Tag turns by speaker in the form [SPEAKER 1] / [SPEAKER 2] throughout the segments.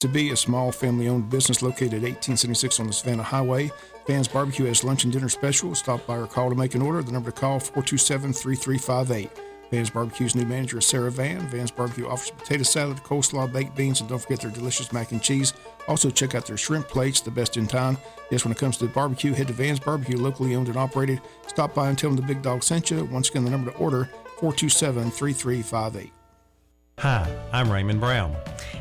[SPEAKER 1] To be a small family-owned business located at 1876 on the Savannah Highway. Van's Barbecue has lunch and dinner specials. Stop by or call to make an order. The number to call, 427-3358. Van's Barbecue's new manager is Sarah Van. Van's Barbecue offers potato salad, coleslaw, baked beans, and don't forget their delicious mac and cheese. Also, check out their shrimp plates, the best in town. Yes, when it comes to the barbecue, head to Van's Barbecue, locally owned and operated. Stop by and tell them the Big Dog sent you. Once again, the number to order, 427-3358.
[SPEAKER 2] Hi, I'm Raymond Brown.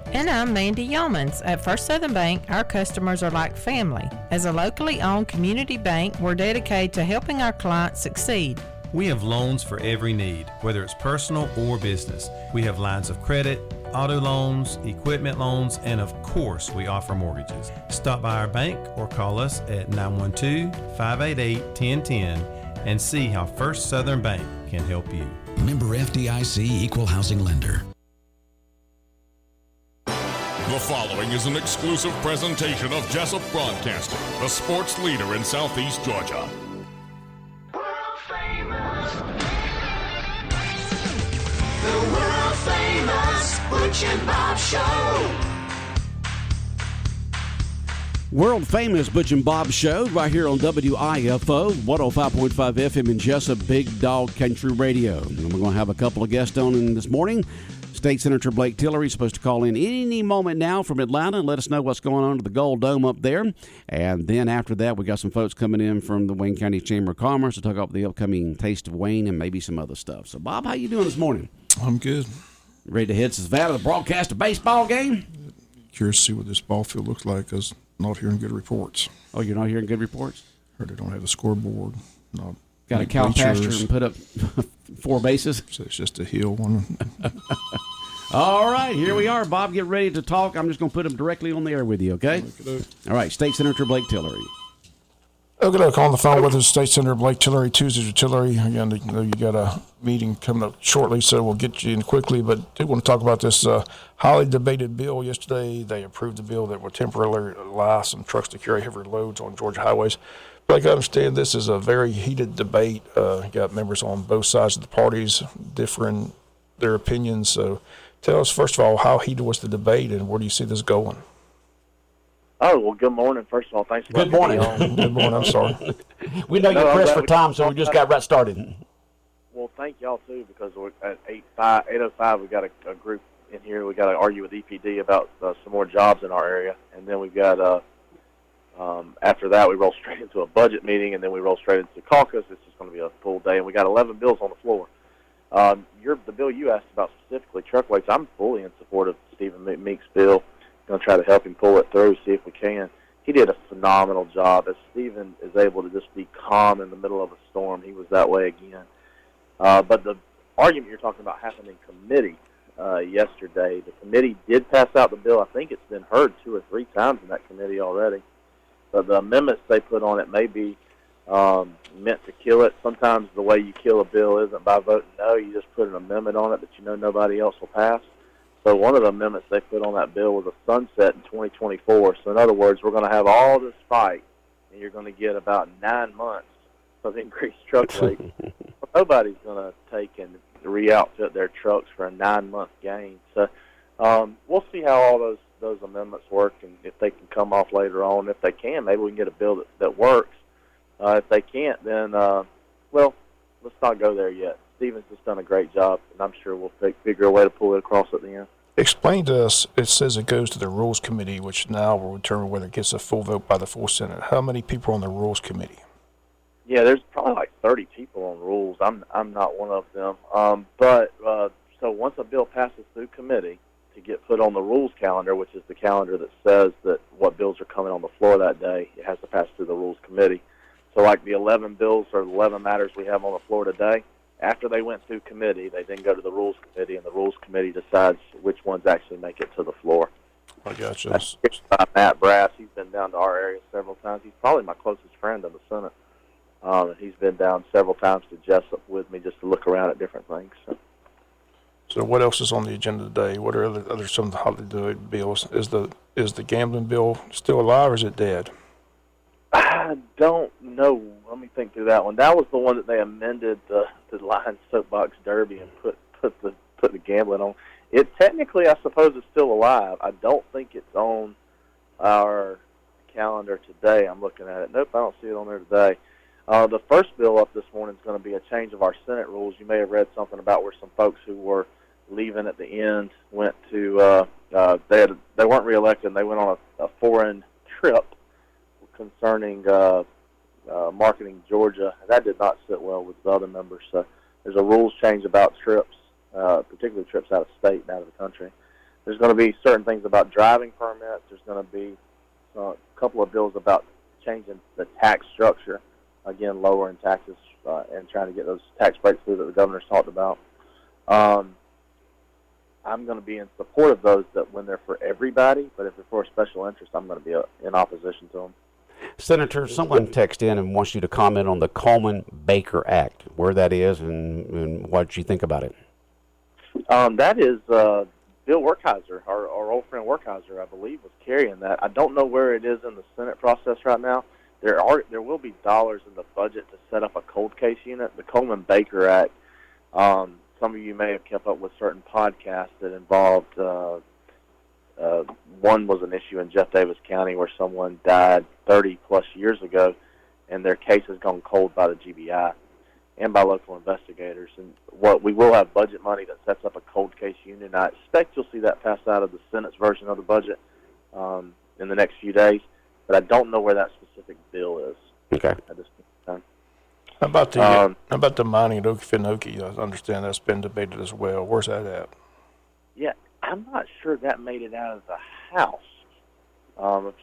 [SPEAKER 3] And I'm Mandy Yeomans. At First Southern Bank, our customers are like family. As a locally owned community bank, we're dedicated to helping our clients succeed.
[SPEAKER 2] We have loans for every need, whether it's personal or business. We have lines of credit, auto loans, equipment loans, and of course, we offer mortgages. Stop by our bank or call us at 912-588-1010 and see how First Southern Bank can help you.
[SPEAKER 4] Member FDIC Equal Housing Lender.
[SPEAKER 5] The following is an exclusive presentation of Jesup Broadcasting, the sports leader in Southeast Georgia.
[SPEAKER 6] World famous. The world famous Butch and Bob Show.
[SPEAKER 7] World famous Butch and Bob Show right here on WIFO 105.5 FM in Jesup, Big Dog Country Radio. And we're going to have a couple of guests on in this morning. State Senator Blake Tillery is supposed to call in any moment now from Atlanta and let us know what's going on at the Gold Dome up there. And then after that, we got some folks coming in from the Wayne County Chamber of Commerce to talk about the upcoming Taste of Wayne and maybe some other stuff. So, Bob, how you doing this morning?
[SPEAKER 1] I'm good.
[SPEAKER 7] Ready to head to Savannah to broadcast a baseball game?
[SPEAKER 1] Curious to see what this ball field looks like, because not hearing good reports.
[SPEAKER 7] Oh, you're not hearing good reports?
[SPEAKER 1] Heard they don't have a scoreboard. Not
[SPEAKER 7] got a cow pasture and put up 4 bases?
[SPEAKER 1] So it's just a hill one.
[SPEAKER 7] All right, here we are. Bob, get ready to talk. I'm just going to put them directly on the air with you, okay? All right, State Senator Blake Tillery.
[SPEAKER 1] Okay, look, on the phone with us, State Senator Blake Tillery, Tuesdays with Tillery. Again, you know, you got a meeting coming up shortly, so we'll get you in quickly. But I do want to talk about this highly debated bill. Yesterday, they approved the bill that will temporarily allow some trucks to carry heavier loads on Georgia highways. But I understand this is a very heated debate. You got members on both sides of the parties differing their opinions. So tell us, first of all, how heated was the debate and where do you see this going?
[SPEAKER 8] Oh, well, good morning. First of all, thanks for
[SPEAKER 7] Good morning.
[SPEAKER 1] Good morning. I'm sorry.
[SPEAKER 7] We know you're pressed for time, so we just got right started.
[SPEAKER 8] Well, thank y'all, too, because we're at 8:05, we got a group in here. We got to argue with EPD about some more jobs in our area. And then we got, after that, we roll straight into a budget meeting, and then we roll straight into caucus. It's just going to be a full day, and we got 11 bills on the floor. The bill you asked about specifically, truck weights, I'm fully in support of Stephen Meek's bill. Going to try to help him pull it through, see if we can. He did a phenomenal job. As Stephen is able to just be calm in the middle of a storm, he was that way again. But the argument you're talking about happened in committee yesterday. The committee did pass out the bill. I think it's been heard 2 or 3 times in that committee already. But the amendments they put on it may be meant to kill it. Sometimes the way you kill a bill isn't by voting no. You just put an amendment on it that you know nobody else will pass. So one of the amendments they put on that bill was a sunset in 2024. So in other words, we're going to have all this fight, and you're going to get about 9 months of increased truck weight. Nobody's going to take and re-outfit their trucks for a 9-month gain. So we'll see how all those amendments work, and if they can come off later on. If they can, maybe we can get a bill that works. If they can't, then, well, let's not go there yet. Stephen's just done a great job, and I'm sure we'll figure a way to pull it across at the end.
[SPEAKER 1] Explain to us, it says it goes to the Rules Committee, which now will determine whether it gets a full vote by the full Senate. How many people are on the Rules Committee?
[SPEAKER 8] Yeah, there's probably like 30 people on rules. I'm not one of them. So once a bill passes through committee to get put on the rules calendar, which is the calendar that says that what bills are coming on the floor that day, it has to pass through the Rules Committee. So like the 11 bills or 11 matters we have on the floor today, after they went through committee, they then go to the Rules Committee, and the Rules Committee decides which ones actually make it to the floor.
[SPEAKER 1] I gotcha.
[SPEAKER 8] That's by Matt Brass. He's been down to our area several times. He's probably my closest friend in the Senate. He's been down several times to Jesup with me just to look around at different things.
[SPEAKER 1] So what else is on the agenda today? What are other some of the holiday bills? Is the gambling bill still alive or is it dead?
[SPEAKER 8] I don't know. Let me think through that one. That was the one that they amended the Lions Soapbox Derby and put the gambling on. It technically, I suppose, is still alive. I don't think it's on our calendar today. I'm looking at it. Nope, I don't see it on there today. The first bill up this morning is going to be a change of our Senate rules. You may have read something about where some folks who were leaving at the end went to they weren't reelected, and they went on a foreign trip concerning marketing Georgia. That did not sit well with the other members. So there's a rules change about trips, particularly trips out of state and out of the country. There's going to be certain things about driving permits. There's going to be a couple of bills about changing the tax structure, again, lowering taxes and trying to get those tax breaks through that the governor's talked about. I'm going to be in support of those that when they're for everybody, but if they're for a special interest, I'm going to be in opposition to them.
[SPEAKER 7] Senator, someone texted in and wants you to comment on the Coleman-Baker Act, where that is and what you think about it.
[SPEAKER 8] That is Bill Werkheiser, our old friend Werkheiser, I believe, was carrying that. I don't know where it is in the Senate process right now. There will be dollars in the budget to set up a cold case unit. The Coleman-Baker Act, some of you may have kept up with certain podcasts that involved, one was an issue in Jeff Davis County where someone died 30-plus years ago, and their case has gone cold by the GBI and by local investigators. And we will have budget money that sets up a cold case unit. I expect you'll see that pass out of the Senate's version of the budget in the next few days, but I don't know where that specific bill is.
[SPEAKER 7] Okay.
[SPEAKER 8] At this time.
[SPEAKER 1] How about the mining at Okefenokee? I understand that's been debated as well. Where's that at?
[SPEAKER 8] Yeah, I'm not sure that made it out of the House. I've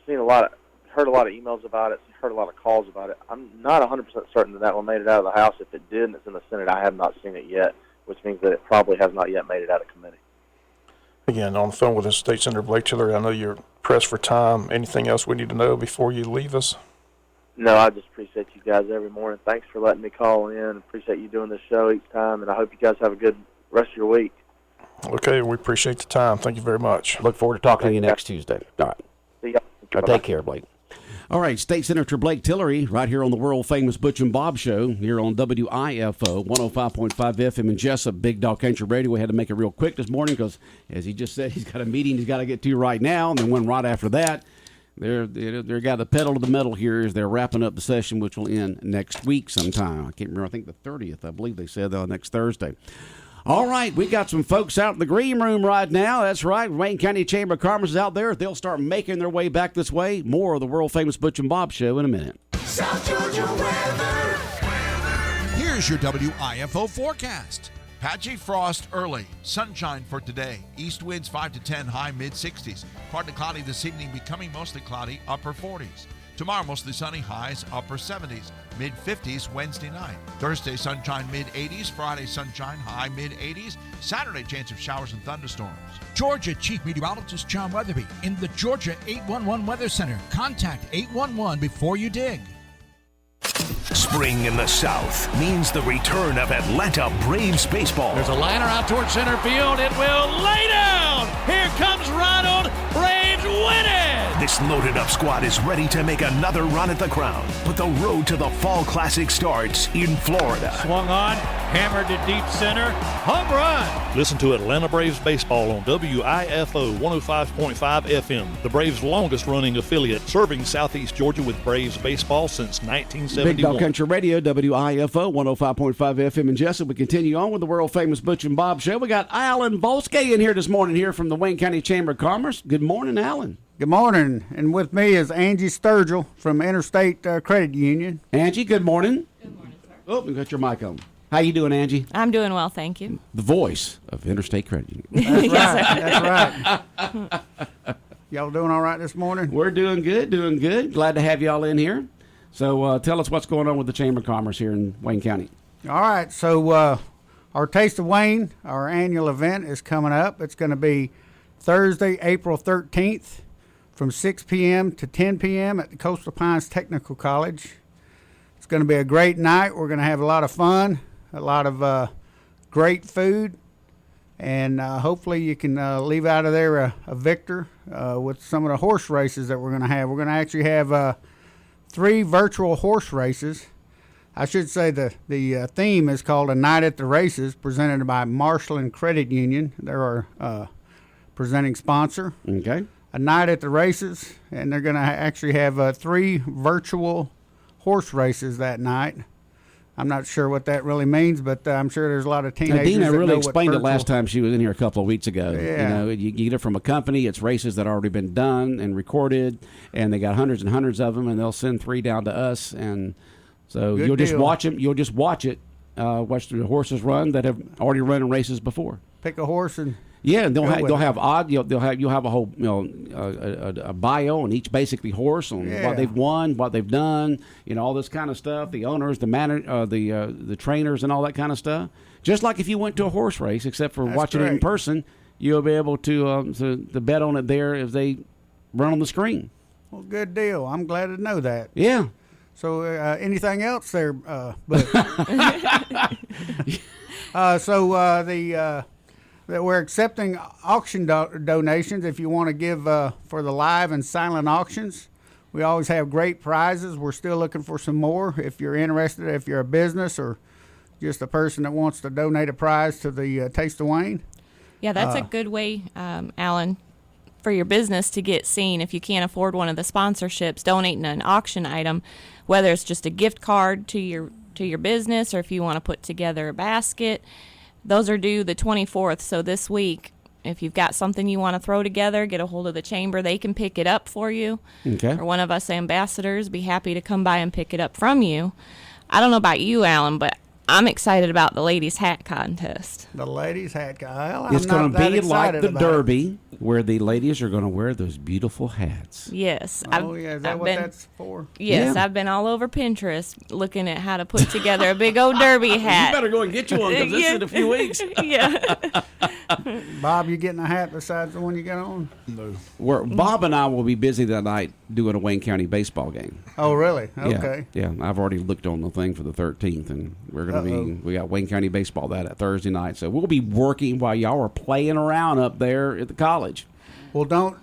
[SPEAKER 8] heard a lot of emails about it, heard a lot of calls about it. I'm not 100% certain that one made it out of the House. If it did and it's in the Senate, I have not seen it yet, which means that it probably has not yet made it out of committee.
[SPEAKER 1] Again, on the phone with the State Senator Blake Tillery. I know you're pressed for time. Anything else we need to know before you leave us?
[SPEAKER 8] No, I just appreciate you guys every morning. Thanks for letting me call in. Appreciate you doing this show each time, and I hope you guys have a good rest of your week.
[SPEAKER 1] Okay, we appreciate the time. Thank you very much.
[SPEAKER 7] Look forward to talking to you next Tuesday. All right.
[SPEAKER 8] See ya.
[SPEAKER 7] Take care, Blake. All right, State Senator Blake Tillery, right here on the world-famous Butch and Bob Show, here on WIFO, 105.5 FM in Jesup, Big Dog Country Radio. We had to make it real quick this morning because, as he just said, he's got a meeting he's got to get to right now, and then one right after that. They're got the pedal to the metal here as they're wrapping up the session, which will end next week sometime. I can't remember. I think the 30th, I believe they said, next Thursday. All right, we got some folks out in the green room right now. That's right. Wayne County Chamber of Commerce is out there. They'll start making their way back this way. More of the world-famous Butch and Bob Show in a minute.
[SPEAKER 6] South Georgia weather.
[SPEAKER 9] Here's your WIFO forecast. Patchy frost early. Sunshine for today. East winds 5 to 10, high mid-60s. Partly cloudy this evening, becoming mostly cloudy, upper 40s. Tomorrow, mostly sunny, highs upper 70s. Mid-50s Wednesday night. Thursday, sunshine mid-80s. Friday, sunshine, high mid-80s. Saturday, chance of showers and thunderstorms.
[SPEAKER 10] Georgia Chief Meteorologist John Weatherby in the Georgia 811 Weather Center. Contact 811 before you dig.
[SPEAKER 11] Spring in the South means the return of Atlanta Braves baseball.
[SPEAKER 12] There's a liner out towards center field. It will lay down. Here comes Ronald. Braves win it.
[SPEAKER 11] This loaded up squad is ready to make another run at the crown. But the road to the Fall Classic starts in Florida.
[SPEAKER 12] Swung on, hammered to deep center. Home run.
[SPEAKER 13] Listen to Atlanta Braves baseball on WIFO 105.5 FM, the Braves' longest running affiliate, serving Southeast Georgia with Braves baseball since 1971.
[SPEAKER 7] Big Dog Country Radio, WIFO 105.5 FM in Jesup. We continue on with the world-famous Butch and Bob Show. We got Alan Volsky in here this morning here from the Wayne County Chamber of Commerce. Good morning, Alan.
[SPEAKER 14] Good morning. And with me is Angie Sturgill from Interstate Credit Union.
[SPEAKER 7] Angie, good morning. Good morning, sir. Oh, you got your mic on. How you doing, Angie?
[SPEAKER 15] I'm doing well, thank you.
[SPEAKER 7] The voice of Interstate Credit Union.
[SPEAKER 14] That's right. That's right. Y'all doing all right this morning?
[SPEAKER 7] We're doing good, doing good. Glad to have y'all in here. So tell us what's going on with the Chamber of Commerce here in Wayne County.
[SPEAKER 14] All right. So our Taste of Wayne, our annual event, is coming up. It's going to be Thursday, April 13th from 6 p.m. to 10 p.m. at the Coastal Pines Technical College. It's going to be a great night. We're going to have a lot of fun, a lot of great food, and hopefully you can leave out of there a victor with some of the horse races that we're going to have. We're going to actually have 3 virtual horse races. I should say the theme is called A Night at the Races, presented by Marshland Credit Union. They're our presenting sponsor.
[SPEAKER 7] Okay.
[SPEAKER 14] A Night at the Races, and they're going to actually have 3 virtual horse races that night. I'm not sure what that really means, but I'm sure there's a lot of teenagers.
[SPEAKER 7] Dina
[SPEAKER 14] that
[SPEAKER 7] really
[SPEAKER 14] know
[SPEAKER 7] explained
[SPEAKER 14] what
[SPEAKER 7] it last time she was in here a couple of weeks ago.
[SPEAKER 14] Yeah.
[SPEAKER 7] You get it from a company. It's races that already been done and recorded, and they got hundreds and hundreds of them, and they'll send 3 down to us, and so
[SPEAKER 14] Good
[SPEAKER 7] you'll just
[SPEAKER 14] deal.
[SPEAKER 7] watch them. You'll just watch it. Watch the horses run that have already run in races before.
[SPEAKER 14] Pick a horse and
[SPEAKER 7] Yeah, and
[SPEAKER 14] Go with
[SPEAKER 7] they'll
[SPEAKER 14] it.
[SPEAKER 7] have odd. You'll have a whole a bio on each basically horse on
[SPEAKER 14] Yeah.
[SPEAKER 7] what they've won, what they've done, all this kind of stuff. The owners, the trainers, and all that kind of stuff. Just like if you went to a horse race, except for
[SPEAKER 14] That's
[SPEAKER 7] watching it in
[SPEAKER 14] great.
[SPEAKER 7] person, you'll be able to bet on it there if they run on the screen.
[SPEAKER 14] Well, good deal. I'm glad to know that.
[SPEAKER 7] Yeah.
[SPEAKER 14] So, anything else there, Butch? That we're accepting auction donations if you want to give for the live and silent auctions. We always have great prizes. We're still looking for some more. If you're interested, if you're a business or just a person that wants to donate a prize to the Taste of Wayne.
[SPEAKER 15] Yeah, that's a good way, Alan, for your business to get seen. If you can't afford one of the sponsorships, donating an auction item, whether it's just a gift card to your business or if you want to put together a basket. Those are due the 24th, so this week, if you've got something you want to throw together, get a hold of the chamber. They can pick it up for you.
[SPEAKER 7] Okay.
[SPEAKER 15] Or one of us ambassadors be happy to come by and pick it up from you. I don't know about you, Alan, but I'm excited about the ladies' hat contest.
[SPEAKER 14] The ladies' hat guy.
[SPEAKER 7] It's going to be like the Derby, where the ladies are going to wear those beautiful hats.
[SPEAKER 15] Yes.
[SPEAKER 14] Oh, yeah. Is that what that's for?
[SPEAKER 15] Yes,
[SPEAKER 7] Yeah.
[SPEAKER 15] I've been all over Pinterest looking at how to put together a big old derby hat.
[SPEAKER 7] You better go and get you one because this is in a few weeks.
[SPEAKER 15] Yeah.
[SPEAKER 14] Bob, you getting a hat besides the one you got on?
[SPEAKER 1] No.
[SPEAKER 7] Bob and I will be busy that night doing a Wayne County baseball game.
[SPEAKER 14] Oh, really? Okay.
[SPEAKER 7] Yeah, I've already looked on the thing for the 13th, and we're going to we got Wayne County baseball that Thursday night, so we'll be working while y'all are playing around up there at the college.
[SPEAKER 14] Well, don't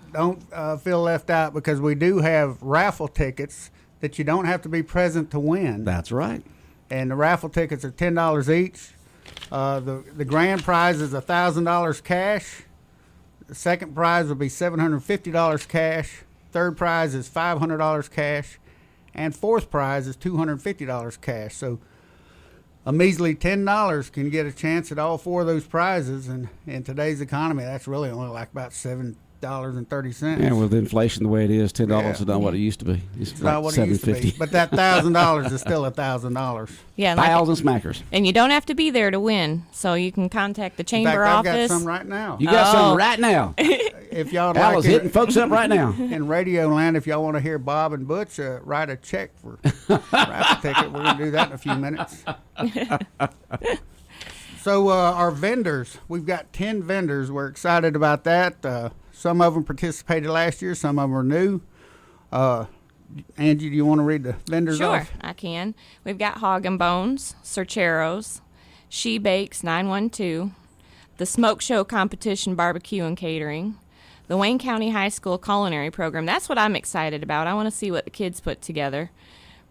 [SPEAKER 14] feel left out because we do have raffle tickets that you don't have to be present to win.
[SPEAKER 7] That's right.
[SPEAKER 14] And the raffle tickets are $10 each. The grand prize is $1,000 cash. The second prize will be $750 cash. Third prize is $500 cash, and fourth prize is $250 cash. So a measly $10 can get a chance at all 4 of those prizes. And in today's economy, that's really only like about $7.30.
[SPEAKER 7] Yeah, with inflation the way it is, $10 is not what it used to be. It's
[SPEAKER 14] not
[SPEAKER 7] like
[SPEAKER 14] what it used to be.
[SPEAKER 7] $7.50.
[SPEAKER 14] But that $1,000 is still $1,000.
[SPEAKER 15] Yeah,
[SPEAKER 7] Thousand smackers.
[SPEAKER 15] And you don't have to be there to win, so you can contact the chamber
[SPEAKER 14] I've got
[SPEAKER 15] office.
[SPEAKER 14] some right now.
[SPEAKER 7] You got some right now.
[SPEAKER 14] If y'all
[SPEAKER 7] Al's
[SPEAKER 14] like
[SPEAKER 7] hitting folks up right now.
[SPEAKER 14] In Radio Land, if y'all want to hear Bob and Butch write a check for raffle ticket, we're going to do that in a few minutes. So our vendors, we've got 10 vendors. We're excited about that. Some of them participated last year. Some of them are new. Angie, do you want to read the vendors
[SPEAKER 15] Sure,
[SPEAKER 14] off?
[SPEAKER 15] I can. We've got Hog and Bones, Cercheros, She Bakes 912, the Smoke Show Competition Barbecue and Catering, the Wayne County High School Culinary Program. That's what I'm excited about. I want to see what the kids put together.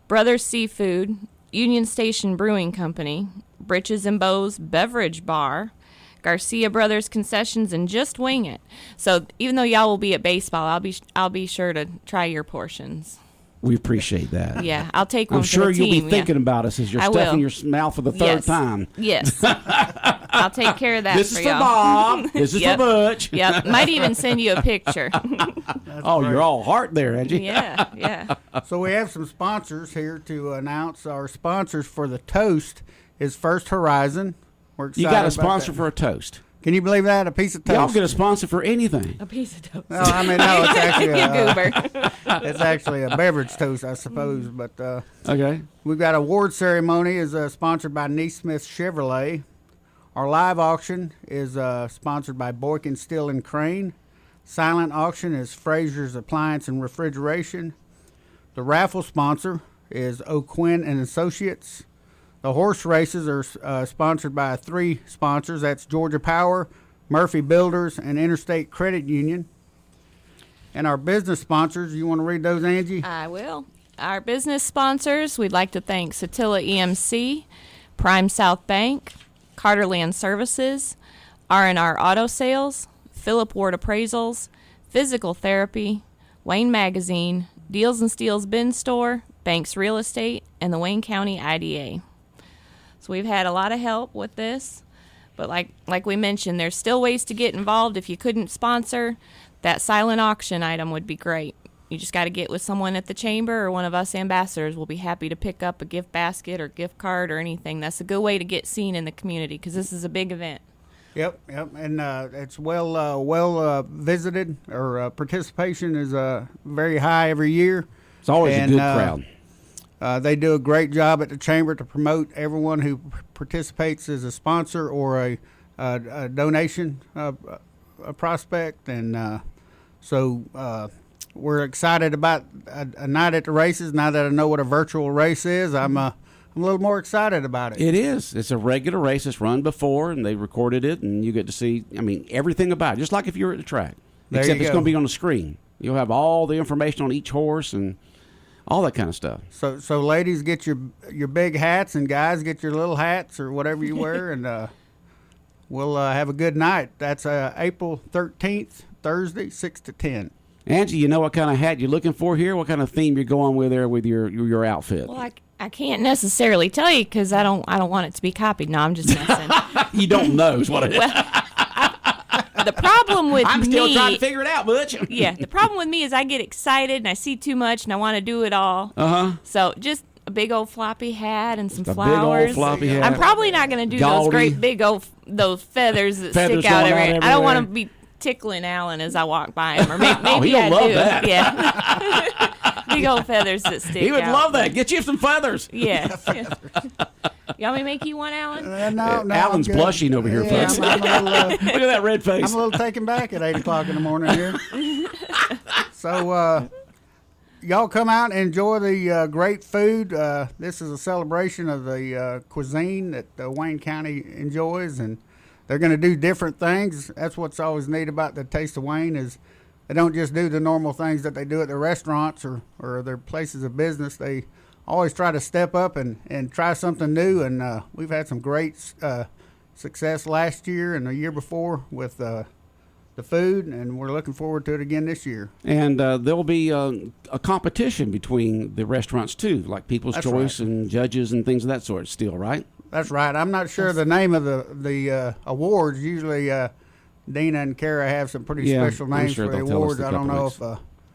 [SPEAKER 15] Brothers Seafood, Union Station Brewing Company, Britches and Bows Beverage Bar, Garcia Brothers Concessions, and Just Wing It. So even though y'all will be at baseball, I'll be sure to try your portions.
[SPEAKER 7] We appreciate that.
[SPEAKER 15] Yeah, I'll take one
[SPEAKER 7] I'm
[SPEAKER 15] for
[SPEAKER 7] sure
[SPEAKER 15] the team.
[SPEAKER 7] you'll be thinking about us as you're
[SPEAKER 15] I
[SPEAKER 7] stuffing
[SPEAKER 15] will.
[SPEAKER 7] your mouth for the third time.
[SPEAKER 15] Yes. I'll take care of that
[SPEAKER 7] This
[SPEAKER 15] for
[SPEAKER 7] is for
[SPEAKER 15] y'all.
[SPEAKER 7] Bob. This is for Butch.
[SPEAKER 15] Yep. Might even send you a picture.
[SPEAKER 7] Oh, you're all heart there, Angie.
[SPEAKER 15] Yeah.
[SPEAKER 14] So we have some sponsors here to announce. Our sponsors for the toast is First Horizon. We're excited
[SPEAKER 7] You got a
[SPEAKER 14] about
[SPEAKER 7] sponsor
[SPEAKER 14] that.
[SPEAKER 7] for a toast.
[SPEAKER 14] Can you believe that? A piece of toast.
[SPEAKER 7] Y'all get a sponsor for anything.
[SPEAKER 15] A piece of toast.
[SPEAKER 14] No, I mean, no, it's actually
[SPEAKER 15] You goober.
[SPEAKER 14] it's actually a beverage toast, I suppose. But
[SPEAKER 7] Okay.
[SPEAKER 14] we've got award ceremony is sponsored by Neesmith Chevrolet. Our live auction is sponsored by Boykin Steel and Crane. Silent auction is Fraser's Appliance and Refrigeration. The raffle sponsor is O'Quinn and Associates. The horse races are sponsored by 3 sponsors. That's Georgia Power, Murphy Builders, and Interstate Credit Union. And our business sponsors, you want to read those, Angie?
[SPEAKER 15] I will. Our business sponsors, we'd like to thank Satilla EMC, Prime South Bank, Carterland Services, R&R Auto Sales, Phillip Ward Appraisals, Physical Therapy, Wayne Magazine, Deals and Steels Bin Store, Banks Real Estate, and the Wayne County IDA. So we've had a lot of help with this, but like we mentioned, there's still ways to get involved. If you couldn't sponsor, that silent auction item would be great. You just got to get with someone at the chamber or one of us ambassadors. We'll be happy to pick up a gift basket or gift card or anything. That's a good way to get seen in the community because this is a big event.
[SPEAKER 14] Yep, and it's well visited, or participation is very high every year.
[SPEAKER 7] It's always a good crowd.
[SPEAKER 14] They do a great job at the chamber to promote everyone who participates as a sponsor or a donation a prospect, and so we're excited about a night at the races. Now that I know what a virtual race is, I'm a little more excited about it.
[SPEAKER 7] It is. It's a regular race. It's run before, and they recorded it, and you get to see, everything about it, just like if you were at the track.
[SPEAKER 14] There
[SPEAKER 7] Except
[SPEAKER 14] you
[SPEAKER 7] it's
[SPEAKER 14] go.
[SPEAKER 7] going to be on the screen. You'll have all the information on each horse and all that kind of stuff.
[SPEAKER 14] So ladies, get your big hats, and guys, get your little hats or whatever you wear, and we'll have a good night. That's April 13th, Thursday, 6 to 10.
[SPEAKER 7] Angie, you know what kind of hat you're looking for here? What kind of theme you're going with there with your outfit?
[SPEAKER 15] Well, I can't necessarily tell you because I don't want it to be copied. No, I'm just messing.
[SPEAKER 7] You don't know is what it is.
[SPEAKER 15] The problem with
[SPEAKER 7] I'm
[SPEAKER 15] me,
[SPEAKER 7] still trying to figure it out, Butch.
[SPEAKER 15] Yeah, the problem with me is I get excited and I see too much and I want to do it all. So just a big old floppy hat and some flowers.
[SPEAKER 7] Big old floppy hat.
[SPEAKER 15] I'm probably not going to do
[SPEAKER 7] Gaudy.
[SPEAKER 15] those great big old those feathers that
[SPEAKER 7] Feathers
[SPEAKER 15] stick out
[SPEAKER 7] going out
[SPEAKER 15] everywhere. I don't want to
[SPEAKER 7] everywhere.
[SPEAKER 15] be tickling Alan as I walk by him, or maybe
[SPEAKER 7] he'll
[SPEAKER 15] I
[SPEAKER 7] love
[SPEAKER 15] do.
[SPEAKER 7] that.
[SPEAKER 15] Yeah, big old feathers that stick out.
[SPEAKER 7] He would love that. Get you some feathers.
[SPEAKER 15] Yeah. You want me to make you one, Alan?
[SPEAKER 14] No,
[SPEAKER 7] Alan's
[SPEAKER 14] I'm good.
[SPEAKER 7] blushing over here,
[SPEAKER 14] Yeah,
[SPEAKER 7] folks.
[SPEAKER 14] I'm a little,
[SPEAKER 7] Look at that red face.
[SPEAKER 14] I'm a little taken back at 8 o'clock in the morning here. So, y'all come out and enjoy the great food. This is a celebration of the cuisine that Wayne County enjoys, and they're going to do different things. That's what's always neat about the Taste of Wayne is they don't just do the normal things that they do at their restaurants or their places of business. They always try to step up and try something new, and we've had some great success last year and the year before with the food, and we're looking forward to it again this year.
[SPEAKER 7] And there'll be a competition between the restaurants, too, like People's
[SPEAKER 14] That's
[SPEAKER 7] Choice
[SPEAKER 14] right.
[SPEAKER 7] and judges and things of that sort still, right?
[SPEAKER 14] That's right. I'm not sure the name of the awards. Usually Dina and Kara have some pretty special
[SPEAKER 7] I'm
[SPEAKER 14] names
[SPEAKER 7] sure
[SPEAKER 14] for the
[SPEAKER 7] they'll tell us
[SPEAKER 14] awards.
[SPEAKER 7] in a
[SPEAKER 14] I don't
[SPEAKER 7] couple
[SPEAKER 14] know
[SPEAKER 7] weeks.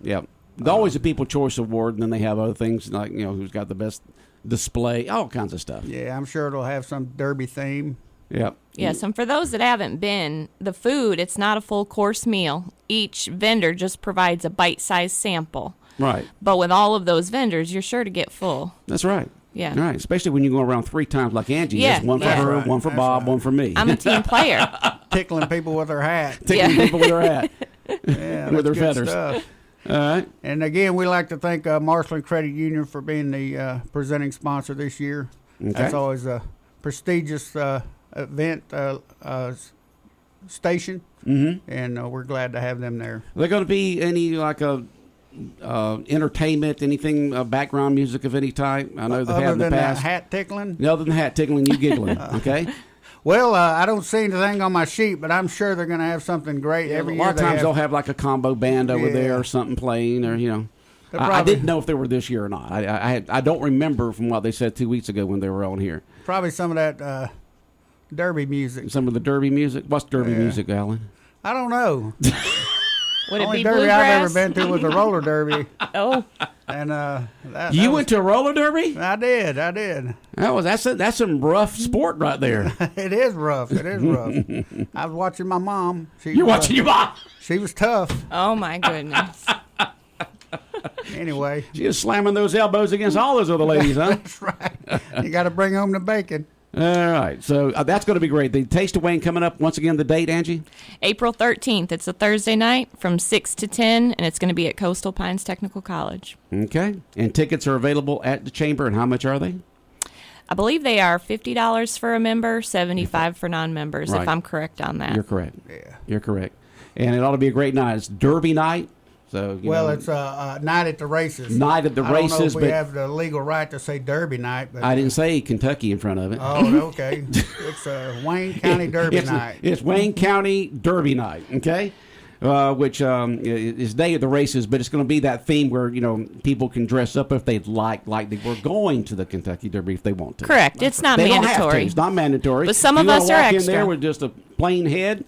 [SPEAKER 14] if...
[SPEAKER 7] Yep. Always a People's Choice Award, and then they have other things like, who's got the best display, all kinds of stuff.
[SPEAKER 14] Yeah, I'm sure it'll have some derby theme.
[SPEAKER 7] Yep.
[SPEAKER 15] Yes, and for those that haven't been, the food, it's not a full course meal. Each vendor just provides a bite-sized sample.
[SPEAKER 7] Right.
[SPEAKER 15] But with all of those vendors, you're sure to get full.
[SPEAKER 7] That's right.
[SPEAKER 15] Yeah.
[SPEAKER 7] Right. Especially when you go around 3 times like Angie
[SPEAKER 15] Yeah,
[SPEAKER 7] is. One for
[SPEAKER 15] yeah.
[SPEAKER 7] her,
[SPEAKER 14] Right.
[SPEAKER 7] one for
[SPEAKER 14] That's
[SPEAKER 7] Bob,
[SPEAKER 14] right.
[SPEAKER 7] one for me.
[SPEAKER 15] I'm a team player.
[SPEAKER 14] Tickling people with their hat.
[SPEAKER 7] Tickling people with their hat.
[SPEAKER 14] Yeah,
[SPEAKER 7] with their
[SPEAKER 14] that's good
[SPEAKER 7] feathers.
[SPEAKER 14] stuff.
[SPEAKER 7] All right.
[SPEAKER 14] And again, we like to thank Marshland Credit Union for being the presenting sponsor this year.
[SPEAKER 7] Okay.
[SPEAKER 14] That's always a prestigious event station, and we're glad to have them there.
[SPEAKER 7] Are there going to be any like entertainment, anything, background music of any type? I know they've had
[SPEAKER 14] Other
[SPEAKER 7] in the
[SPEAKER 14] than
[SPEAKER 7] past.
[SPEAKER 14] hat tickling?
[SPEAKER 7] Other than hat tickling, you giggling. Okay.
[SPEAKER 14] Well, I don't see anything on my sheet, but I'm sure they're going to have something great every
[SPEAKER 7] a
[SPEAKER 14] year.
[SPEAKER 7] lot of times
[SPEAKER 14] they
[SPEAKER 7] they'll have like a combo band over there or something playing, or
[SPEAKER 14] They'll
[SPEAKER 7] I
[SPEAKER 14] probably-
[SPEAKER 7] didn't know if they were this year or not. I don't remember from what they said 2 weeks ago when they were on here.
[SPEAKER 14] Probably some of that derby music.
[SPEAKER 7] Some of the derby music. What's derby
[SPEAKER 14] Yeah.
[SPEAKER 7] music, Alan?
[SPEAKER 14] I don't know.
[SPEAKER 15] Would it
[SPEAKER 14] Only
[SPEAKER 15] be
[SPEAKER 14] derby
[SPEAKER 15] bluegrass?
[SPEAKER 14] I've ever been to was a roller derby.
[SPEAKER 15] Oh.
[SPEAKER 14] And
[SPEAKER 7] You went to a roller derby?
[SPEAKER 14] I did.
[SPEAKER 7] That's some rough sport right there.
[SPEAKER 14] It is rough. I was watching my mom.
[SPEAKER 7] You're watching your mom?
[SPEAKER 14] She was tough.
[SPEAKER 15] Oh, my goodness.
[SPEAKER 14] Anyway.
[SPEAKER 7] She was slamming those elbows against all those other ladies, huh?
[SPEAKER 14] That's right. You got to bring home the bacon.
[SPEAKER 7] All right. So that's going to be great. The Taste of Wayne coming up. Once again, the date, Angie?
[SPEAKER 15] April 13th. It's a Thursday night from 6 to 10, and it's going to be at Coastal Pines Technical College.
[SPEAKER 7] Okay. And tickets are available at the chamber. And how much are they?
[SPEAKER 15] I believe they are $50 for a member, $75 for non-members,
[SPEAKER 7] Right.
[SPEAKER 15] if I'm correct on that.
[SPEAKER 7] You're correct.
[SPEAKER 14] Yeah.
[SPEAKER 7] You're correct. And it ought to be a great night. It's Derby night. So
[SPEAKER 14] it's a night at the races.
[SPEAKER 7] Night at the races.
[SPEAKER 14] I don't know if we
[SPEAKER 7] but
[SPEAKER 14] have the legal right to say Derby night. But
[SPEAKER 7] I didn't say Kentucky in front of it.
[SPEAKER 14] Oh, okay. It's Wayne County Derby night.
[SPEAKER 7] It's Wayne County Derby night. Okay. Which is day of the races, but it's going to be that theme where people can dress up if they'd like they were going to the Kentucky Derby if they want to.
[SPEAKER 15] Correct. It's not
[SPEAKER 7] they
[SPEAKER 15] mandatory.
[SPEAKER 7] Don't have to. It's not mandatory.
[SPEAKER 15] But some of us are
[SPEAKER 7] walk
[SPEAKER 15] extra.
[SPEAKER 7] in there with just a plain head.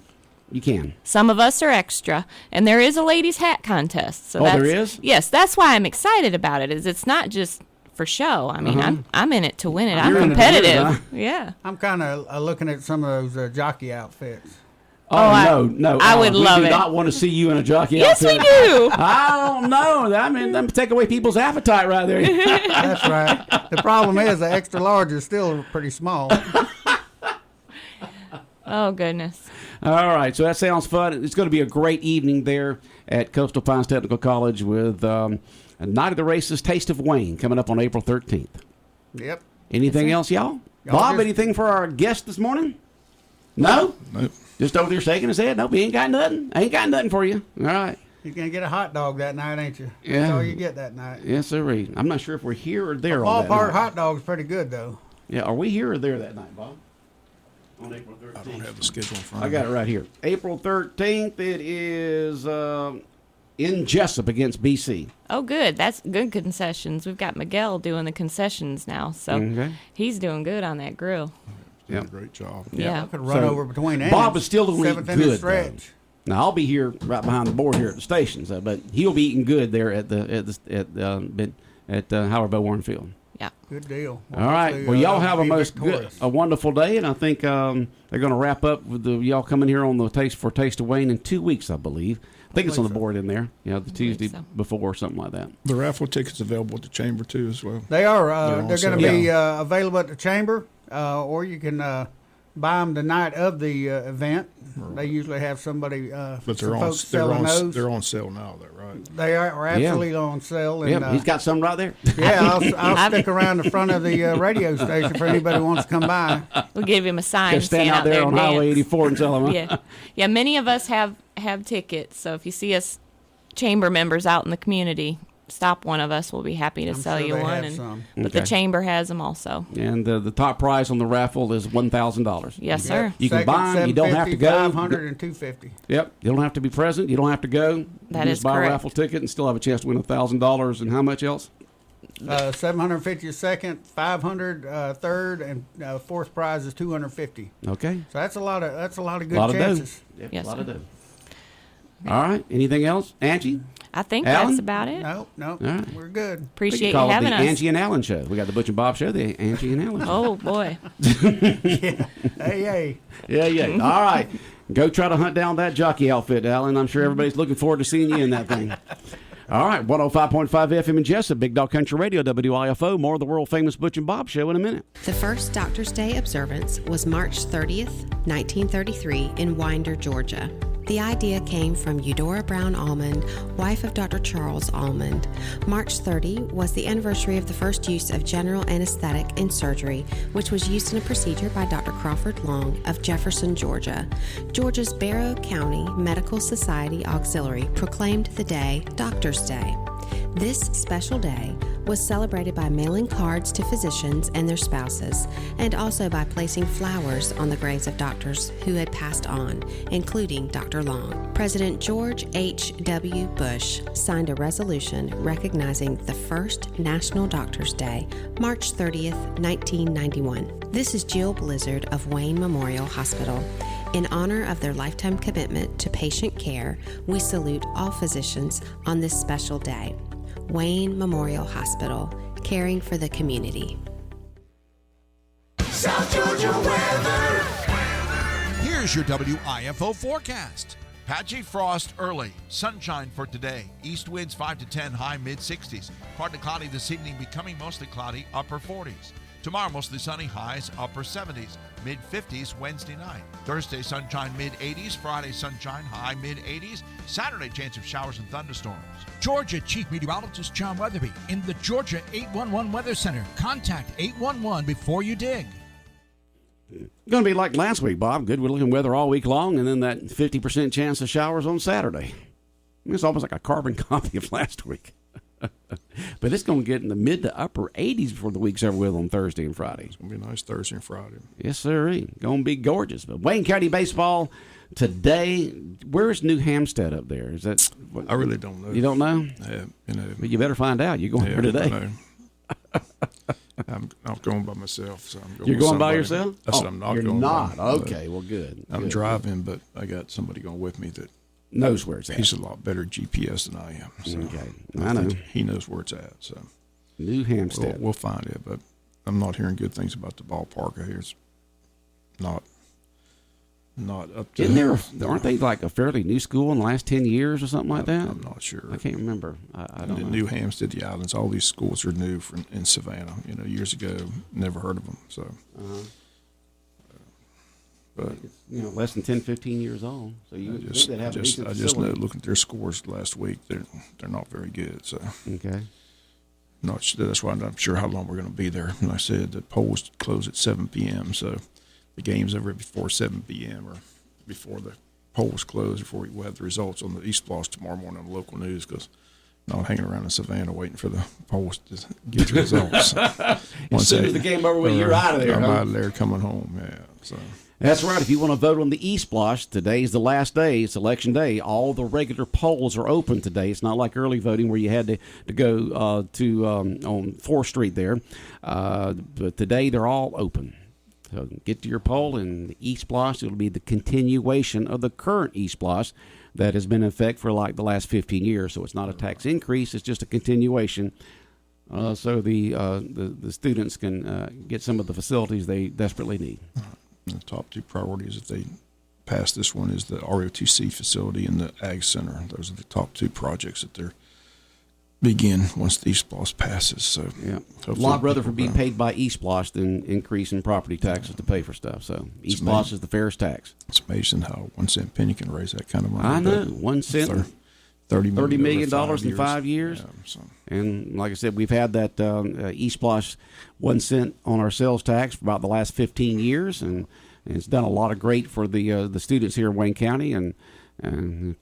[SPEAKER 7] You can.
[SPEAKER 15] Some of us are extra, and there is a ladies' hat contest. So
[SPEAKER 7] there is?
[SPEAKER 15] Yes, that's why I'm excited about it. It's not just for show. I mean, I'm in it to win it.
[SPEAKER 7] You're
[SPEAKER 15] I'm competitive.
[SPEAKER 7] In it, huh?
[SPEAKER 15] Yeah.
[SPEAKER 14] I'm kind of looking at some of those jockey outfits.
[SPEAKER 7] No.
[SPEAKER 15] I would love it.
[SPEAKER 7] We do not want to see you in a jockey
[SPEAKER 15] yes,
[SPEAKER 7] outfit.
[SPEAKER 15] Yes, we do.
[SPEAKER 7] I don't know. I mean, that take away people's appetite right there.
[SPEAKER 14] That's right. The problem is the extra large is still pretty small.
[SPEAKER 15] Oh, goodness.
[SPEAKER 7] All right, so that sounds fun. It's going to be a great evening there at Coastal Pines Technical College with a Night of the Races, Taste of Wayne, coming up on April 13th.
[SPEAKER 14] Yep.
[SPEAKER 7] Anything else, y'all? Bob, anything for our guest this morning? No?
[SPEAKER 1] Nope.
[SPEAKER 7] Just over there shaking his head? Nope, he ain't got nothing. I ain't got nothing for you. All right.
[SPEAKER 14] You're going to get a hot dog that night, ain't you?
[SPEAKER 7] Yeah.
[SPEAKER 14] That's all you get that night.
[SPEAKER 7] Yes, sir. I'm not sure if we're here or there on that
[SPEAKER 14] Ballpark
[SPEAKER 7] night.
[SPEAKER 14] hot dog's pretty good, though.
[SPEAKER 7] Yeah, are we here or there that night, Bob? On April 13th.
[SPEAKER 1] I don't have the schedule in front
[SPEAKER 7] I
[SPEAKER 1] of me.
[SPEAKER 7] got it right here. April 13th, it is in Jesup against BC.
[SPEAKER 15] Oh, good. That's good concessions. We've got Miguel doing the concessions now, so he's doing good on that grill.
[SPEAKER 1] Yeah, great job.
[SPEAKER 15] Yeah.
[SPEAKER 14] I could run over between ends.
[SPEAKER 7] Bob is still doing
[SPEAKER 14] Seventh inning
[SPEAKER 7] good.
[SPEAKER 14] stretch.
[SPEAKER 7] Now I'll be here right behind the board here at the station, but he'll be eating good there at Howard Bow Warren Field.
[SPEAKER 15] Yeah.
[SPEAKER 14] Good deal.
[SPEAKER 7] All right. Well, y'all have a wonderful day, and I think they're going to wrap up with y'all coming here on the Taste of Wayne in 2 weeks, I believe. I think it's on the board in there. The Tuesday before or something like that.
[SPEAKER 1] The raffle tickets available at the chamber too as well.
[SPEAKER 14] They are. They're going to be available at the chamber, or you can buy them the night of the event. Right. They usually have somebody.
[SPEAKER 1] But they're on sale now. They're right.
[SPEAKER 14] They are absolutely on sale. And,
[SPEAKER 7] he's got some right there.
[SPEAKER 14] Yeah, I'll stick around the front of the radio station for anybody who wants to come by.
[SPEAKER 15] We'll give him a sign.
[SPEAKER 7] Just stand out there on Highway 84 and tell him.
[SPEAKER 15] Yeah, yeah. Many of us have tickets, so if you see us chamber members out in the community, stop one of us. We'll be happy to sell you one. But the chamber has them also.
[SPEAKER 7] And the top prize on the raffle is $1,000.
[SPEAKER 15] Yes, sir.
[SPEAKER 7] You can buy them. You don't have to go.
[SPEAKER 14] $500 and $250.
[SPEAKER 7] Yep. You don't have to be present. You don't have to go.
[SPEAKER 15] That is
[SPEAKER 7] just buy
[SPEAKER 15] correct.
[SPEAKER 7] a raffle ticket and still have a chance to win $1,000. And how much else?
[SPEAKER 14] $750 a second, $500 third, and fourth prize is $250.
[SPEAKER 7] Okay.
[SPEAKER 14] So that's a lot of good chances.
[SPEAKER 7] Yep,
[SPEAKER 15] yes,
[SPEAKER 7] a lot of dough. All right. Anything else, Angie?
[SPEAKER 15] I think
[SPEAKER 7] Alan?
[SPEAKER 15] that's about it.
[SPEAKER 14] No,
[SPEAKER 7] right.
[SPEAKER 14] We're good.
[SPEAKER 15] Appreciate you
[SPEAKER 7] call
[SPEAKER 15] having
[SPEAKER 7] it the
[SPEAKER 15] us.
[SPEAKER 7] Angie and Alan show. We got the Butch and Bob show, the Angie and Alan show.
[SPEAKER 15] Oh boy.
[SPEAKER 14] Hey.
[SPEAKER 7] Yeah. All right. Go try to hunt down that jockey outfit, Alan. I'm sure everybody's looking forward to seeing you in that thing. All right, 105.5 FM in Jesup, Big Dog Country Radio, WIFO. More of the world-famous Butch and Bob show in a minute.
[SPEAKER 16] The first Doctor's Day observance was March 30th, 1933 in Winder, Georgia. The idea came from Eudora Brown Almond, wife of Dr. Charles Almond. March 30 was the anniversary of the first use of general anesthetic in surgery, which was used in a procedure by Dr. Crawford Long of Jefferson, Georgia. Georgia's Barrow County Medical Society Auxiliary proclaimed the day Doctor's Day. This special day was celebrated by mailing cards to physicians and their spouses, and also by placing flowers on the graves of doctors who had passed on, including Dr. Long. President George H.W. Bush signed a resolution recognizing the first National Doctors' Day, March 30th, 1991. This is Jill Blizzard of Wayne Memorial Hospital. In honor of their lifetime commitment to patient care, we salute all physicians on this special day. Wayne Memorial Hospital, caring for the community.
[SPEAKER 6] South Georgia weather.
[SPEAKER 9] Here's your WIFO forecast. Patchy frost early. Sunshine for today. East winds 5 to 10, high mid-60s. Partly cloudy this evening, becoming mostly cloudy, upper 40s. Tomorrow, mostly sunny, highs upper 70s, mid-50s Wednesday night. Thursday, sunshine mid-80s. Friday, sunshine, high mid-80s. Saturday, chance of showers and thunderstorms.
[SPEAKER 10] Georgia Chief Meteorologist John Weatherby in the Georgia 811 Weather Center. Contact 811 before you dig.
[SPEAKER 7] Going to be like last week, Bob. Good looking weather all week long, and then that 50% chance of showers on Saturday. It's almost like a carbon copy of last week. But it's going to get in the mid to upper 80s before the week's over with on Thursday and Friday.
[SPEAKER 1] It's going to be a nice Thursday and Friday.
[SPEAKER 7] Yes, sir. Going to be gorgeous. But Wayne County baseball today. Where's New Hampstead up there? Is that?
[SPEAKER 1] I really don't know.
[SPEAKER 7] You don't know?
[SPEAKER 1] Yeah,
[SPEAKER 7] But you better find out. You're going there today.
[SPEAKER 1] I'm going by myself. So I'm going
[SPEAKER 7] You're going by
[SPEAKER 1] somebody.
[SPEAKER 7] yourself?
[SPEAKER 1] I said I'm not
[SPEAKER 7] you're
[SPEAKER 1] going.
[SPEAKER 7] not.
[SPEAKER 1] By,
[SPEAKER 7] okay. Well, good.
[SPEAKER 1] I'm
[SPEAKER 7] good.
[SPEAKER 1] driving, but I got somebody going with me that
[SPEAKER 7] knows where it's at.
[SPEAKER 1] He's a lot better GPS than I am. So
[SPEAKER 7] okay. I know.
[SPEAKER 1] He knows where it's at. So
[SPEAKER 7] New Hampstead.
[SPEAKER 1] We'll find it, but I'm not hearing good things about the ballpark. I hear it's not up to.
[SPEAKER 7] Isn't there? Aren't they like a fairly new school in the last 10 years or something like that?
[SPEAKER 1] I'm not sure.
[SPEAKER 7] I can't remember. I don't know.
[SPEAKER 1] New Hampstead, the Islands, all these schools are new in Savannah. Years ago, never heard of them. So, but
[SPEAKER 7] less than 10, 15 years old. So you think they'd have a decent
[SPEAKER 1] I just know, looking at their scores last week, they're not very good. So
[SPEAKER 7] okay.
[SPEAKER 1] Not sure, that's why I'm not sure how long we're going to be there. And I said the polls close at 7 p.m. So the game's over before 7 p.m. or before the polls close, before we'll have the results on the East Bloss tomorrow morning on the local news, because I'm not hanging around in Savannah waiting for the polls to get the results.
[SPEAKER 7] As soon as the game over with, you're out of there.
[SPEAKER 1] I'm out of there coming home, yeah. So.
[SPEAKER 7] That's right. If you want to vote on the East Bloss, today's the last day. It's election day. All the regular polls are open today. It's not like early voting where you had to go on 4th Street there. But today they're all open. So get to your poll in the East Bloss. It'll be the continuation of the current East Bloss that has been in effect for like the last 15 years. So it's not a tax increase. It's just a continuation. So the students can get some of the facilities they desperately need.
[SPEAKER 1] The top two priorities, if they pass this one, is the ROTC facility and the Ag Center. Those are the top two projects that they're begin once the East Bloss passes. So
[SPEAKER 7] yeah, a lot rather for being paid by East Bloss than increasing property taxes to pay for stuff. So East Bloss is the fairest tax.
[SPEAKER 1] It's amazing how 1 cent penny can raise that kind of money.
[SPEAKER 7] I know, 1 cent, $30 million in 5 years.
[SPEAKER 1] Yeah, so.
[SPEAKER 7] And like I said, we've had that East Bloss 1 cent on our sales tax for about the last 15 years, and it's done a lot of great for the students here in Wayne County, and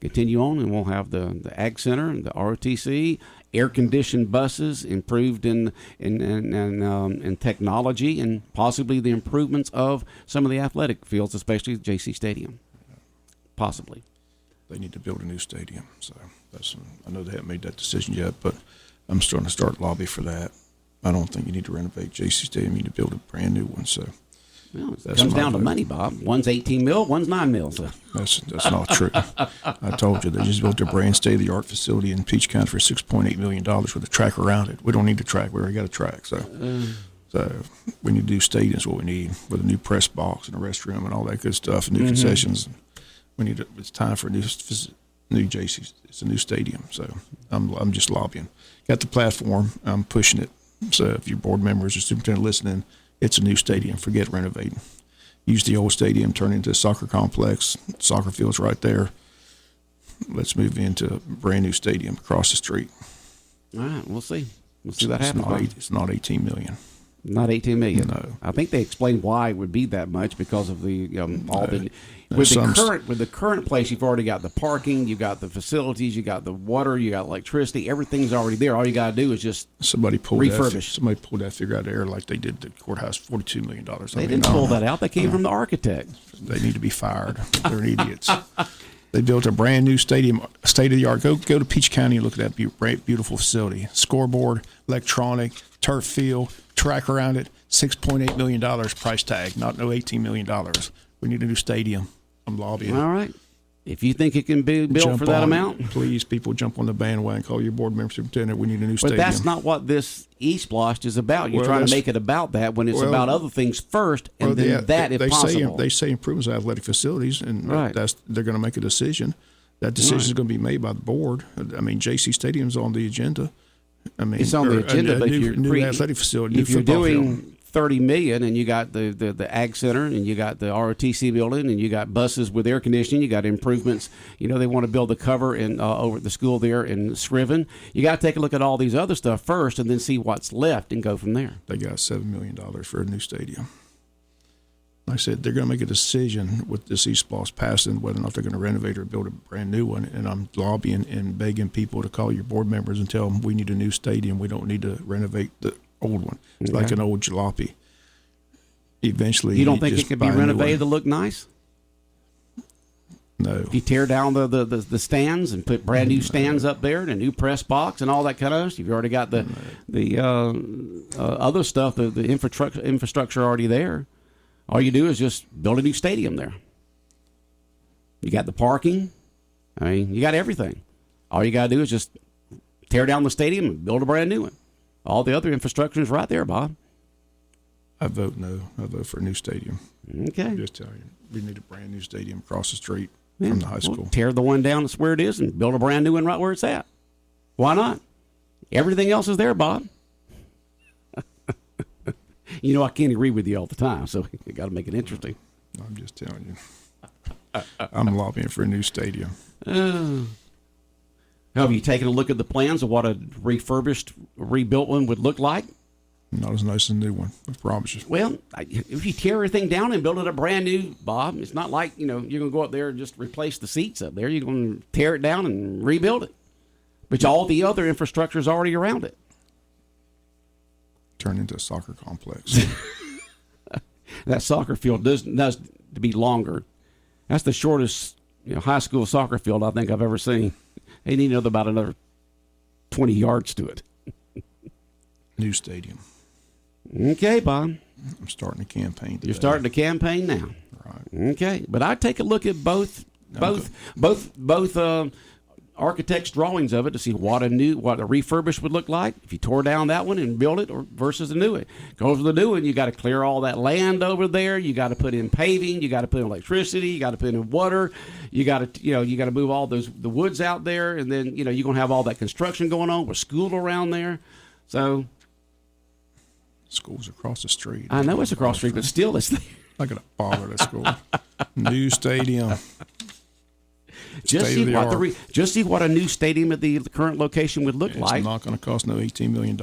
[SPEAKER 7] continue on, and we'll have the Ag Center and the ROTC, air-conditioned buses, improved in technology, and possibly the improvements of some of the athletic fields, especially the JC Stadium. Possibly.
[SPEAKER 1] They need to build a new stadium. So I know they haven't made that decision yet, but I'm starting to start lobby for that. I don't think you need to renovate JC Stadium. You need to build a brand new one. So
[SPEAKER 7] well, it comes down to money, Bob. One's 18 mil, one's 9 mil. So.
[SPEAKER 1] That's not true. I told you they just built a brand state-of-the-art facility in Peach County for $6.8 million with a track around it. We don't need a track. We already got a track. So we need to do stadiums. What we need with a new press box and a restroom and all that good stuff, and new concessions. It's time for a new JC. It's a new stadium. So I'm just lobbying. Got the platform. I'm pushing it. So if your board members or superintendent listening, it's a new stadium. Forget renovating. Use the old stadium, turn it into a soccer complex. Soccer field's right there. Let's move into a brand new stadium across the street.
[SPEAKER 7] All right, we'll see. We'll see that happen.
[SPEAKER 1] It's not $18 million.
[SPEAKER 7] Not $18 million.
[SPEAKER 1] No.
[SPEAKER 7] I think they explained why it would be that much because of the with the current place. You've already got the parking, you got the facilities, you got the water, you got electricity. Everything's already there. All you got to do is just refurbish.
[SPEAKER 1] Somebody pulled that figure out of the air like they did the courthouse, $42 million.
[SPEAKER 7] They didn't pull that out. They came from the architect.
[SPEAKER 1] They need to be fired. They're idiots. They built a brand new stadium, state of the art. Go to Peach County and look at that beautiful facility. Scoreboard, electronic, turf field, track around it. $6.8 million price tag. Not no $18 million. We need a new stadium. I'm lobbying.
[SPEAKER 7] All right. If you think it can be built for that amount,
[SPEAKER 1] please, people, jump on the bandwagon. Call your board member, superintendent. We need a new stadium.
[SPEAKER 7] But that's not what this East Bloss is about. You're trying to make it about that when it's about other things first, and then if possible.
[SPEAKER 1] They say improvements of athletic facilities, and they're going to make a decision. That decision is going to be made by the board. I mean, JC Stadium's on the agenda. I mean,
[SPEAKER 7] it's on the agenda, but
[SPEAKER 1] new athletic facility.
[SPEAKER 7] If you're doing $30 million, and you got the Ag Center, and you got the ROTC building, and you got buses with air conditioning, you got improvements. They want to build the cover in over at the school there in Scriven. You got to take a look at all these other stuff first, and then see what's left, and go from there.
[SPEAKER 1] They got $7 million for a new stadium. Like I said, they're going to make a decision with this East Boss passing whether or not they're going to renovate or build a brand new one. And I'm lobbying and begging people to call your board members and tell them we need a new stadium. We don't need to renovate the old one. It's like an old jalopy. Eventually,
[SPEAKER 7] you don't think it could be renovated to look nice?
[SPEAKER 1] No.
[SPEAKER 7] If you tear down the stands and put brand new stands up there and a new press box and all that kind of stuff, you've already got the other stuff, the infrastructure already there. All you do is just build a new stadium there. You got the parking. I mean, you got everything. All you got to do is just tear down the stadium and build a brand new one. All the other infrastructure is right there, Bob.
[SPEAKER 1] I vote no. I vote for a new stadium.
[SPEAKER 7] Okay.
[SPEAKER 1] I'm just telling you, we need a brand new stadium across the street from the high school.
[SPEAKER 7] Well, tear the one down that's where it is and build a brand new one right where it's at. Why not? Everything else is there, Bob. You know, I can't agree with you all the time, so you got to make it interesting.
[SPEAKER 1] I'm just telling you. I'm lobbying for a new stadium.
[SPEAKER 7] Have you taken a look at the plans of what a refurbished, rebuilt one would look like?
[SPEAKER 1] Not as nice as a new one, I promise you.
[SPEAKER 7] Well, if you tear everything down and build it a brand new, Bob, it's not like, you're going to go up there and just replace the seats up there. You're going to tear it down and rebuild it. But all the other infrastructure is already around it.
[SPEAKER 1] Turn into a soccer complex.
[SPEAKER 7] That soccer field does to be longer. That's the shortest high school soccer field I think I've ever seen. They need about another 20 yards to it.
[SPEAKER 1] New stadium.
[SPEAKER 7] Okay, Bob.
[SPEAKER 1] I'm starting a campaign today.
[SPEAKER 7] You're starting a campaign now.
[SPEAKER 1] Right.
[SPEAKER 7] Okay, but I'd take a look at both architects' drawings of it to see what a refurbished would look like if you tore down that one and built it, or versus the new one. Because with the new one, you got to clear all that land over there. You got to put in paving. You got to put in electricity. You got to put in water. You got to move all the woods out there, and then you're gonna have all that construction going on with school around there. So
[SPEAKER 1] school's across the street.
[SPEAKER 7] I know it's across the street, but still it's there.
[SPEAKER 1] I got to bother that school. New stadium.
[SPEAKER 7] Just see what a new stadium at the current location would look like.
[SPEAKER 1] It's not going to cost no $18 million.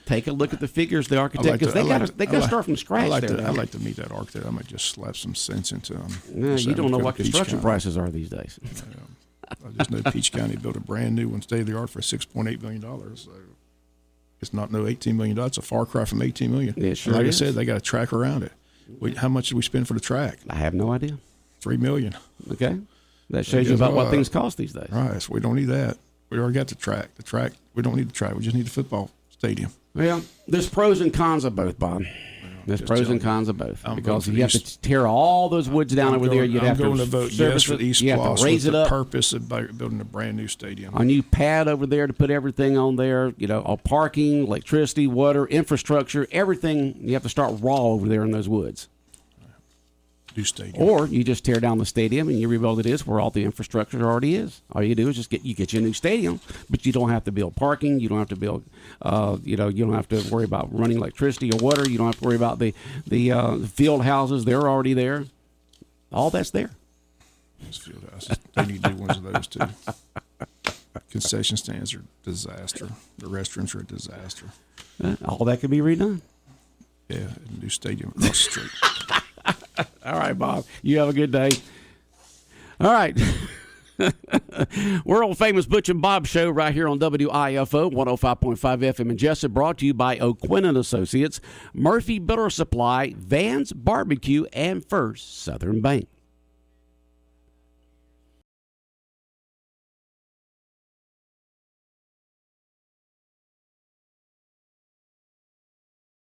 [SPEAKER 7] Take a look at the figures. The architect, because they got to start from scratch.
[SPEAKER 1] I'd like to meet that architect. I might just slap some sense into him.
[SPEAKER 7] No, you don't know what construction prices are these days.
[SPEAKER 1] I just know Peach County built a brand new one, state of the art, for $6.8 million. So it's not no $18 million. It's a far cry from $18 million.
[SPEAKER 7] It sure
[SPEAKER 1] like
[SPEAKER 7] is.
[SPEAKER 1] I said, they got a track around it. How much did we spend for the track?
[SPEAKER 7] I have no idea.
[SPEAKER 1] $3 million.
[SPEAKER 7] Okay, that shows you about what things cost these days.
[SPEAKER 1] Right, so we don't need that. We already got the track. We don't need the track. We just need the football stadium.
[SPEAKER 7] Well, there's pros and cons of both, Bob. There's pros and cons of both. Because you have to tear all those woods down over there. You'd have to
[SPEAKER 1] vote yes for the East Plus
[SPEAKER 7] raise
[SPEAKER 1] with
[SPEAKER 7] it up.
[SPEAKER 1] The purpose of building a brand new stadium.
[SPEAKER 7] A new pad over there to put everything on there. All parking, electricity, water, infrastructure, everything. You have to start raw over there in those woods.
[SPEAKER 1] New stadium.
[SPEAKER 7] Or you just tear down the stadium and you rebuild it where all the infrastructure already is. All you do is just get you a new stadium, but you don't have to build parking. You don't have to build, you don't have to worry about running electricity or water. You don't have to worry about the field houses. They're already there. All that's there.
[SPEAKER 1] Those field houses. They need to do ones of those too. Concession stands are a disaster. The restaurants are a disaster.
[SPEAKER 7] All that can be redone.
[SPEAKER 1] Yeah, a new stadium across the street.
[SPEAKER 7] All right, Bob. You have a good day. All right. World famous Butch and Bob show right here on WIFO 105.5 FM in Jesup, brought to you by O'Quinn & Associates, Murphy Builder Supply, Vans Barbecue, and First Southern Bank.